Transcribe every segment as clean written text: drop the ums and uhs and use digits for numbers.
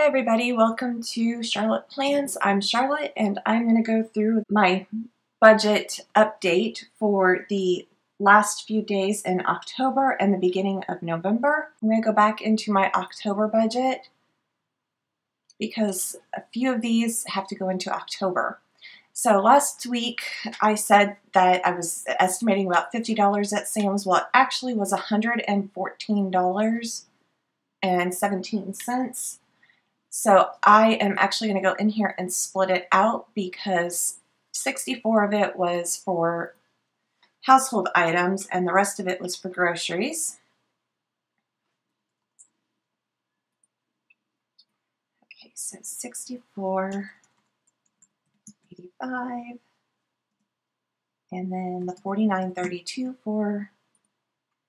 Hey everybody, welcome to Charlotte Plans. I'm Charlotte and I'm going to go through my budget update for the last few days in October and the beginning of November. I'm going to go back into my October budget because a few of these have to go into October. So last week I said that I was estimating about $50 at Sam's. Well, it actually was $114.17. So I am actually going to go in here and split it out because 64 of it was for household items and the rest of it was for groceries. Okay, so 64, 85, and then the 49.32 for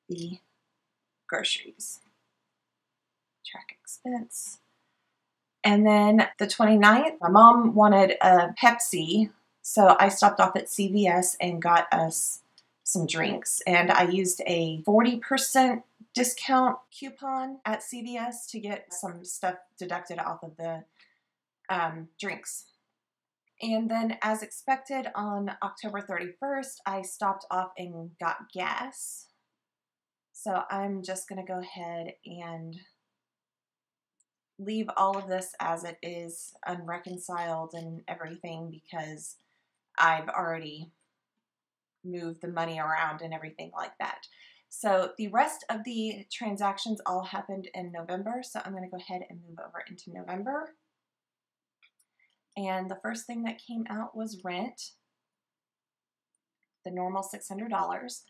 the groceries. Track expense. And then the 29th, my mom wanted a Pepsi, so I stopped off at CVS and got us some drinks. And I used a 40% discount coupon at CVS to get some stuff deducted off of the drinks. And then, as expected, on October 31st, I stopped off and got gas. So I'm just going to go ahead and leave all of this as it is, unreconciled and everything, because I've already moved the money around and everything like that. So the rest of the transactions all happened in November, so I'm going to go ahead and move over into November. And the first thing that came out was rent, the normal $600,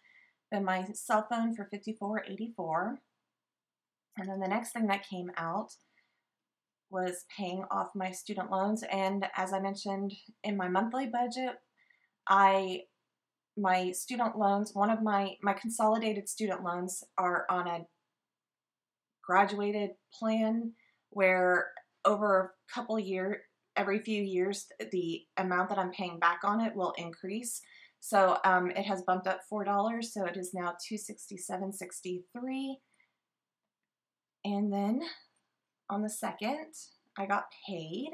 then my cell phone for $54.84, and then the next thing that came out was paying off my student loans. And as I mentioned in my monthly budget, my student loans, one of my consolidated student loans are on a graduated plan where over a couple years, every few years, the amount that I'm paying back on it will increase. So it has bumped up $4, so it is now $267.63. And then on the 2nd, I got paid.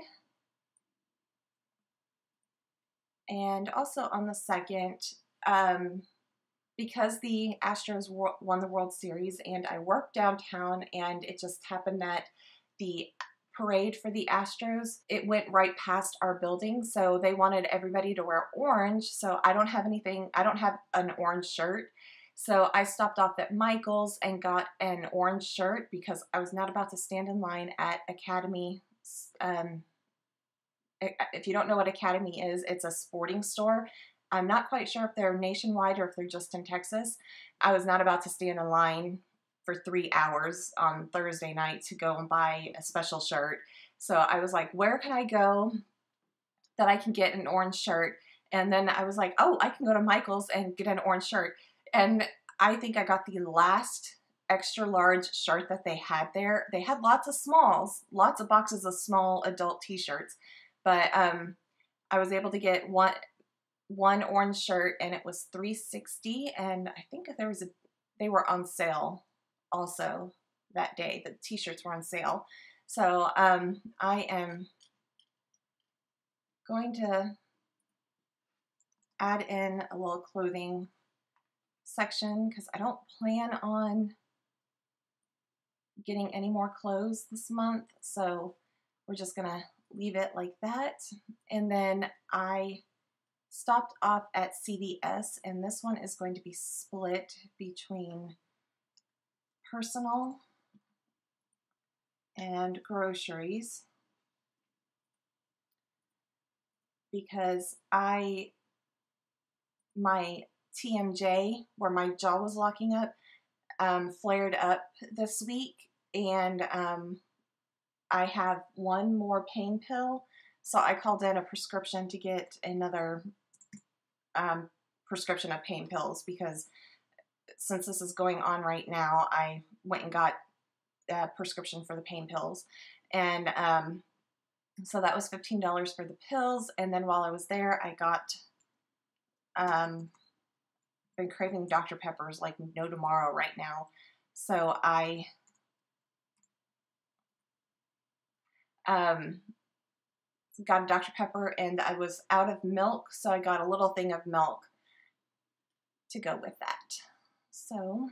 And also on the 2nd, because the Astros won the World Series and I work downtown, and it just happened that the parade for the Astros, it went right past our building, so they wanted everybody to wear orange. So I don't have an orange shirt. So I stopped off at Michael's and got an orange shirt because I was not about to stand in line at Academy. If you don't know what Academy is, it's a sporting store. I'm not quite sure if they're nationwide or if they're just in Texas. I was not about to stand in line for 3 hours on Thursday night to go and buy a special shirt. So I was like, where can I go that I can get an orange shirt? And then I was like, oh, I can go to Michael's and get an orange shirt. And I think I got the last extra large shirt that they had there. They had lots of smalls, lots of boxes of small adult t-shirts. But I was able to get one orange shirt, and it was $360, and I think they were on sale also that day. The t-shirts were on sale. So I am going to add in a little clothing section because I don't plan on getting any more clothes this month. So we're just gonna leave it like that. And then I stopped off at CVS, and this one is going to be split between personal and groceries because my TMJ, where my jaw was locking up, flared up this week, and I have one more pain pill. So I called in a prescription to get another prescription of pain pills because since this is going on right now, I went and got a prescription for the pain pills. And so that was $15 for the pills. And then while I was there, I got, been craving Dr. Peppers like no tomorrow right now. So I got a Dr. Pepper, and I was out of milk, so I got a little thing of milk to go with that. So,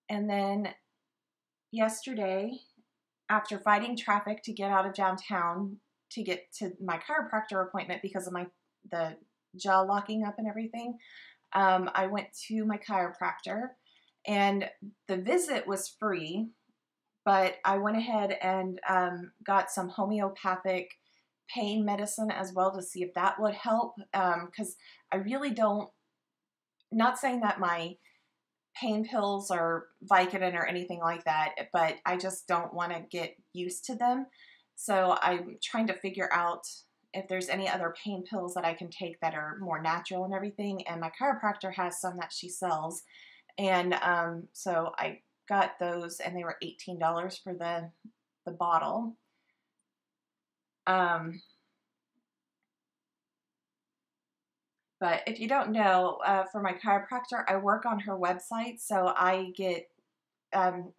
and then yesterday, after fighting traffic to get out of downtown to get to my chiropractor appointment because of the jaw locking up and everything, I went to my chiropractor, and the visit was free, but I went ahead and got some homeopathic pain medicine as well to see if that would help, because I really don't, not saying that my pain pills are Vicodin or anything like that, but I just don't want to get used to them. So I'm trying to figure out if there's any other pain pills that I can take that are more natural and everything. And my chiropractor has some that she sells. And so I got those, and they were $18 for the bottle. But if you don't know, for my chiropractor, I work on her website, so I get, and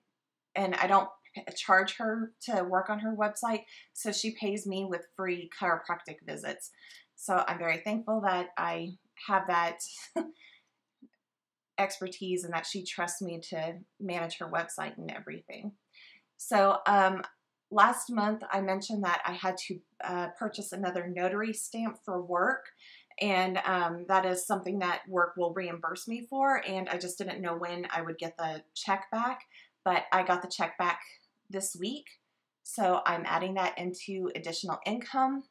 I don't charge her to work on her website, so she pays me with free chiropractic visits. So I'm very thankful that I have that expertise and that she trusts me to manage her website and everything. So last month I mentioned that I had to purchase another notary stamp for work, and that is something that work will reimburse me for, and I just didn't know when I would get the check back, but I got the check back this week, so I'm adding that into additional income,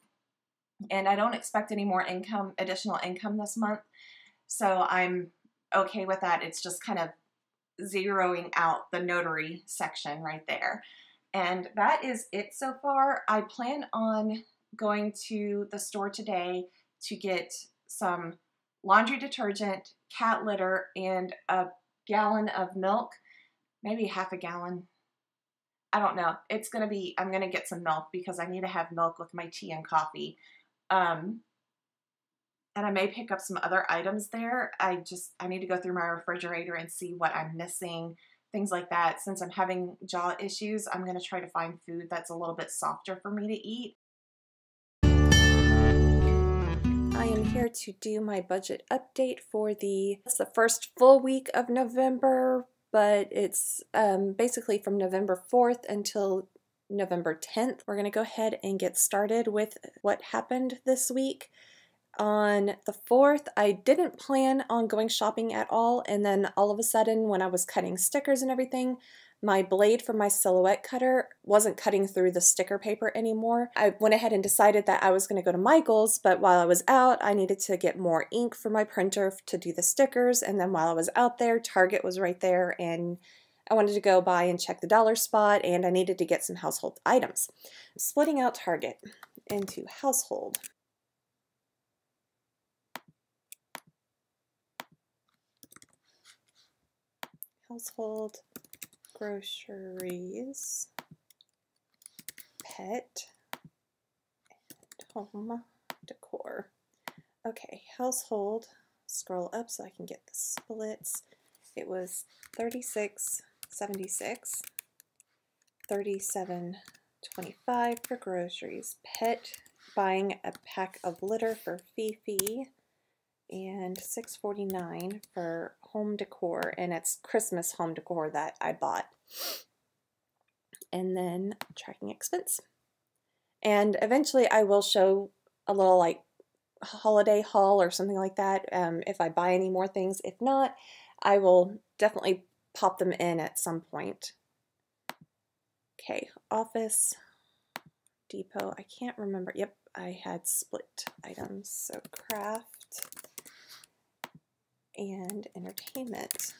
and I don't expect any more additional income this month, so I'm okay with that. It's just kind of zeroing out the notary section right there. And that is it so far. I plan on going to the store today to get some laundry detergent, cat litter, and a gallon of milk, maybe half a gallon. I don't know. I'm going to get some milk because I need to have milk with my tea and coffee. And I may pick up some other items there. I need to go through my refrigerator and see what I'm missing, things like that. Since I'm having jaw issues, I'm going to try to find food that's a little bit softer for me to eat. I am here to do my budget update for it's the first full week of November, but it's basically from November 4th until November 10th. We're going to go ahead and get started with what happened this week. On the 4th, I didn't plan on going shopping at all, and then all of a sudden when I was cutting stickers and everything, my blade from my silhouette cutter wasn't cutting through the sticker paper anymore. I went ahead and decided that I was going to go to Michael's, but while I was out, I needed to get more ink for my printer to do the stickers, and then while I was out there, Target was right there, and I wanted to go by and check the dollar spot, and I needed to get some household items. I'm splitting out Target into household. Household, groceries, pet, and home decor. Okay, household, scroll up so I can get the splits. It was $36.76, $37.25 for groceries. Pet, buying a pack of litter for Fifi, and $6.49 for home decor, and it's Christmas home decor that I bought. And then tracking expense. And eventually I will show a little like holiday haul or something like that if I buy any more things. If not, I will definitely pop them in at some point. Okay, Office Depot. I can't remember. Yep, I had split items. So craft and entertainment.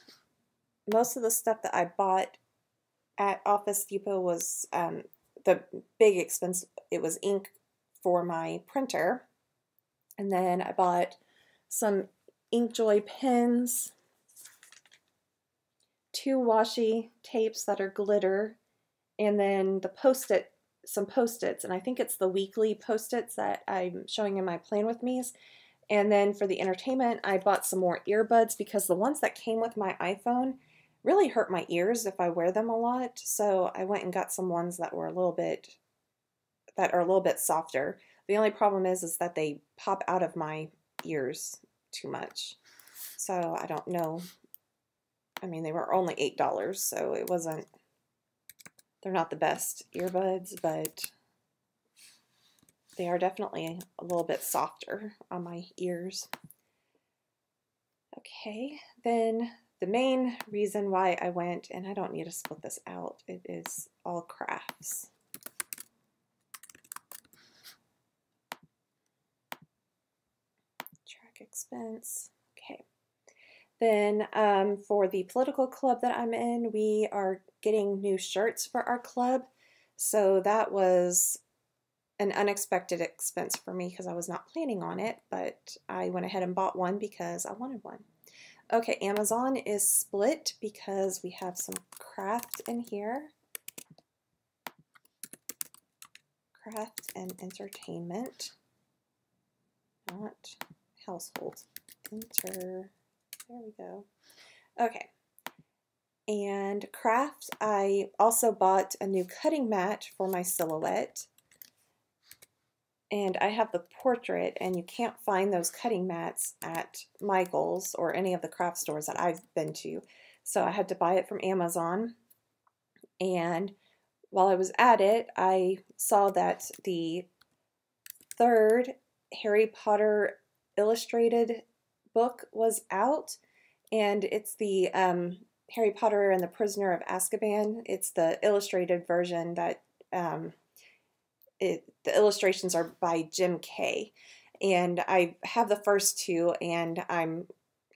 Most of the stuff that I bought at Office Depot was the big expense. It was ink for my printer, and then I bought some Inkjoy pens, 2 washi tapes that are glitter, and then some Post-its, and I think it's the weekly Post-its that I'm showing in my Plan With Me's. And then for the entertainment, I bought some more earbuds because the ones that came with my iPhone really hurt my ears if I wear them a lot. So I went and got some ones that were that are a little bit softer. The only problem is that they pop out of my ears too much. So I don't know. I mean, they were only $8, so it wasn't, they're not the best earbuds, but they are definitely a little bit softer on my ears. Okay, then the main reason why I went, and I don't need to split this out, it is all crafts. Track expense. Okay. Then for the political club that I'm in, we are getting new shirts for our club. So that was an unexpected expense for me because I was not planning on it, but I went ahead and bought one because I wanted one. Okay, Amazon is split because we have some craft in here. Craft and entertainment. Not household. There we go. Okay. And craft, I also bought a new cutting mat for my silhouette. And I have the portrait, and you can't find those cutting mats at Michael's or any of the craft stores that I've been to. So I had to buy it from Amazon. And while I was at it, I saw that the third Harry Potter illustrated book was out, and it's the Harry Potter and the Prisoner of Azkaban. It's the illustrated version that the illustrations are by Jim Kay, and I have the first two, and I'm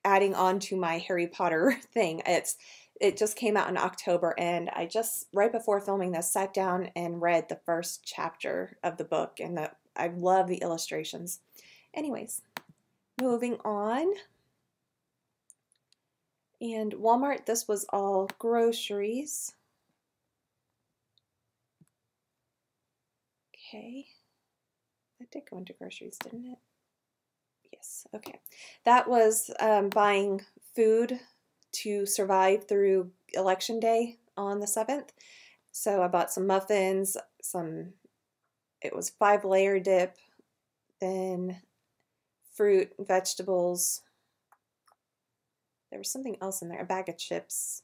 adding on to my Harry Potter thing. It just came out in October, and I just, right before filming this, sat down and read the first chapter of the book, and I love the illustrations. Anyways, moving on. And Walmart, this was all groceries. Okay. That did go into groceries, didn't it? Yes, okay. That was buying food to survive through Election Day on the 7th. So I bought some muffins, it was 5-layer dip, then fruit, vegetables. There was something else in there, a bag of chips,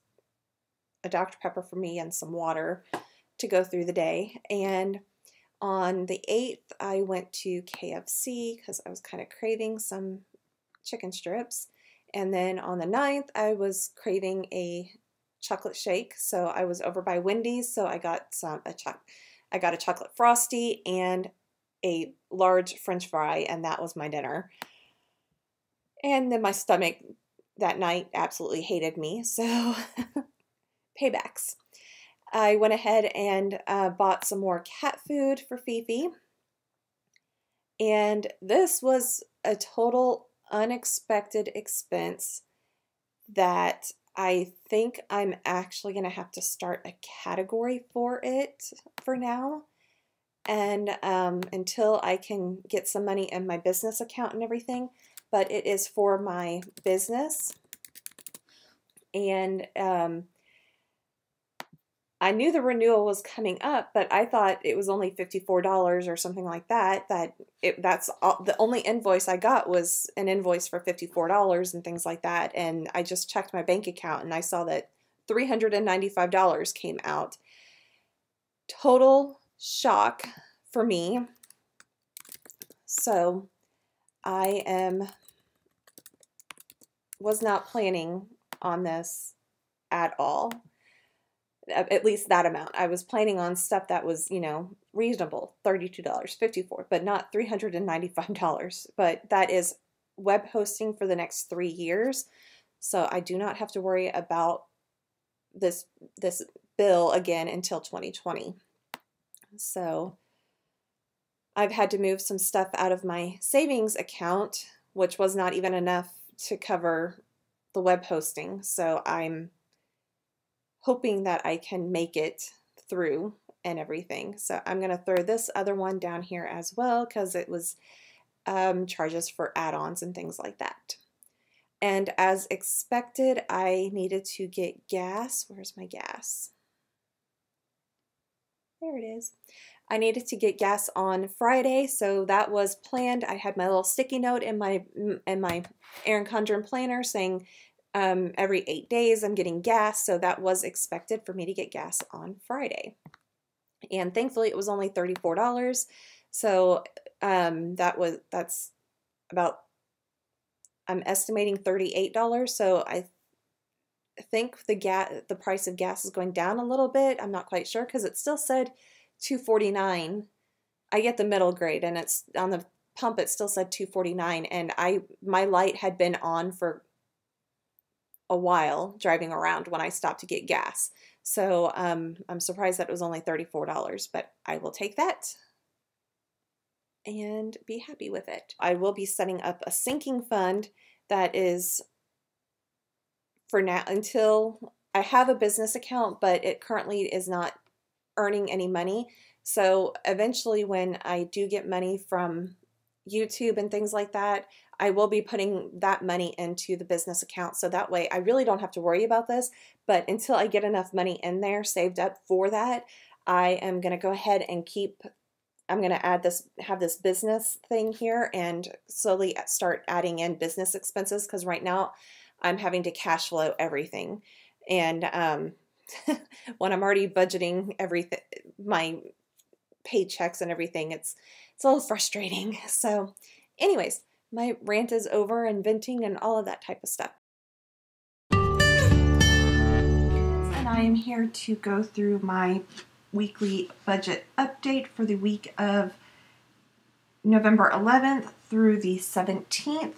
a Dr. Pepper for me, and some water to go through the day. And on the 8th, I went to KFC because I was kind of craving some chicken strips. And then on the 9th, I was craving a chocolate shake. So I was over by Wendy's, so I got I got a chocolate frosty and a large French fry, and that was my dinner. And then my stomach that night absolutely hated me, so paybacks. I went ahead and bought some more cat food for Fifi. And this was a total unexpected expense that I think I'm actually going to have to start a category for it for now. And until I can get some money in my business account and everything. But it is for my business. And I knew the renewal was coming up, but I thought it was only $54 or something like that. That's all, the only invoice I got was an invoice for $54 and things like that. And I just checked my bank account and I saw that $395 came out. Total shock for me. So I was not planning on this at all. At least that amount. I was planning on stuff that was, you know, reasonable, $32, $54, but not $395. But that is web hosting for the next 3 years. So I do not have to worry about this bill again until 2020. So I've had to move some stuff out of my savings account, which was not even enough to cover the web hosting. So I'm hoping that I can make it through and everything. So I'm going to throw this other one down here as well because it was charges for add-ons and things like that. And as expected, I needed to get gas. Where's my gas? There it is. I needed to get gas on Friday, so that was planned. I had my little sticky note in my Erin Condren planner saying every 8 days I'm getting gas, so that was expected for me to get gas on Friday. And thankfully it was only $34, so that's about, I'm estimating $38. So I think the price of gas is going down a little bit. I'm not quite sure because it still said $2.49. I get the middle grade, and it's on the pump. It still said $2.49, and my light had been on for a while driving around when I stopped to get gas. So I'm surprised that it was only $34, but I will take that and be happy with it. I will be setting up a sinking fund that is for now until I have a business account, but it currently is not earning any money. So eventually when I do get money from YouTube and things like that, I will be putting that money into the business account. So that way I really don't have to worry about this. But until I get enough money in there saved up for that, I am going to go ahead and I'm going to have this business thing here and slowly start adding in business expenses, because right now I'm having to cash flow everything. And when I'm already budgeting everything, my paychecks and everything, it's a little frustrating. So anyways, my rant is over, and venting and all of that type of stuff. And I am here to go through my weekly budget update for the week of November 11th through the 17th.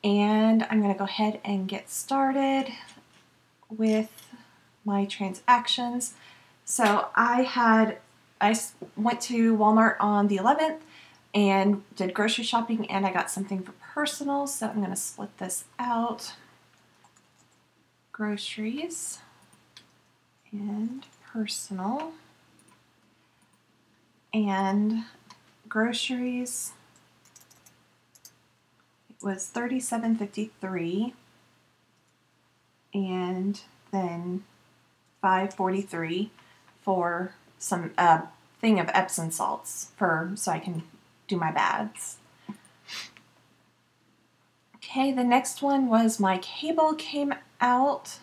And I'm going to go ahead and get started with my transactions. So I went to Walmart on the 11th and did grocery shopping, and I got something for personal, so I'm going to split this out. Groceries and personal. And groceries, it was $37.53, and then $5.43 for some thing of Epsom salts so I can do my baths. Okay, the next one was my cable came out,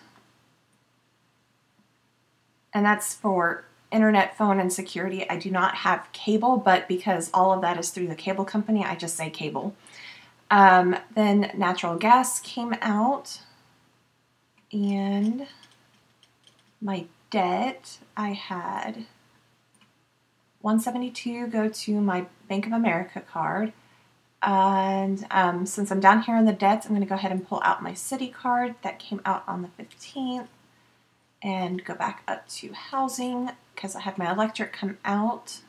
and that's for internet, phone, and security. I do not have cable, but because all of that is through the cable company, I just say cable. Then natural gas came out, and my debt, I had $172 go to my Bank of America card. And since I'm down here in the debts, I'm going to go ahead and pull out my city card that came out on the 15th and go back up to housing, because I had my electric come out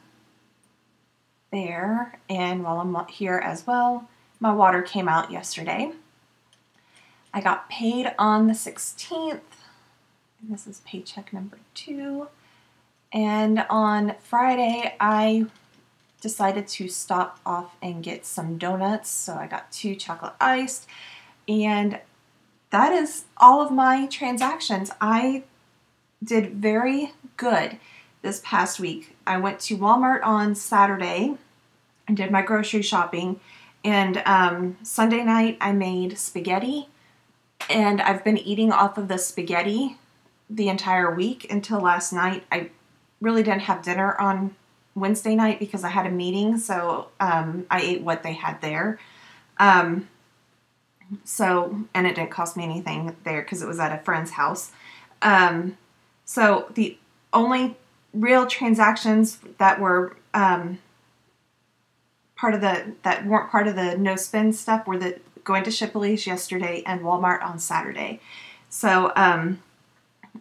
there. And while I'm here as well, my water came out yesterday. I got paid on the 16th. And this is paycheck number 2. And on Friday, I decided to stop off and get some donuts. So I got 2 chocolate iced. And that is all of my transactions. I did very good this past week. I went to Walmart on Saturday and did my grocery shopping. And Sunday night, I made spaghetti. And I've been eating off of the spaghetti the entire week until last night. I really didn't have dinner on Wednesday night because I had a meeting, so I ate what they had there. And it didn't cost me anything there because it was at a friend's house. So the only real transactions that were that weren't part of the no spend stuff were going to Shipley's yesterday and Walmart on Saturday. So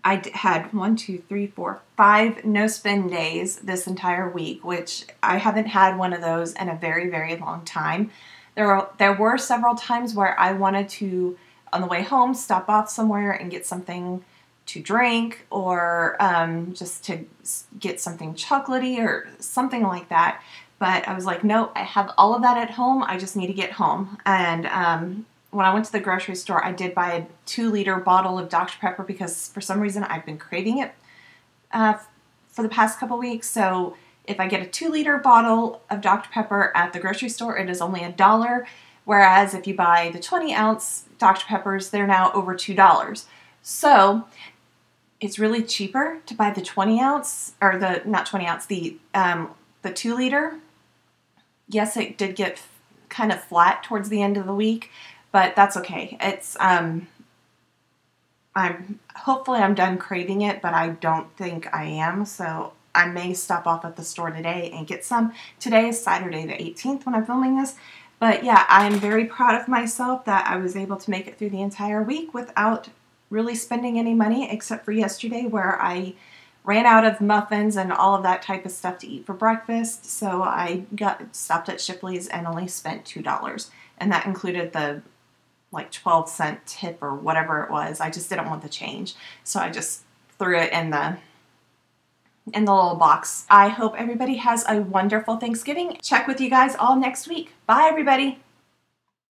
I had 5 no spend days this entire week, which I haven't had one of those in a very, very long time. There were several times where I wanted to, on the way home, stop off somewhere and get something to drink, or just to get something chocolatey or something like that. But I was like, no, I have all of that at home. I just need to get home. And when I went to the grocery store, I did buy a 2-liter bottle of Dr. Pepper because for some reason I've been craving it for the past couple weeks. So if I get a 2-liter bottle of Dr. Pepper at the grocery store, it is only $1. Whereas if you buy the 20-ounce Dr. Peppers, they're now over $2. So it's really cheaper to buy the 20-ounce, or the, not 20-ounce, the 2-liter. Yes, it did get kind of flat towards the end of the week, but that's okay. It's, hopefully I'm done craving it, but I don't think I am, so I may stop off at the store today and get some. Today is Saturday the 18th when I'm filming this, but yeah, I'm very proud of myself that I was able to make it through the entire week without really spending any money, except for yesterday where I ran out of muffins and all of that type of stuff to eat for breakfast, so I stopped at Shipley's and only spent $2, and that included the like 12-cent tip or whatever it was. I just didn't want the change, so I just threw it in the little box. I hope everybody has a wonderful Thanksgiving. Check with you guys all next week. Bye, everybody.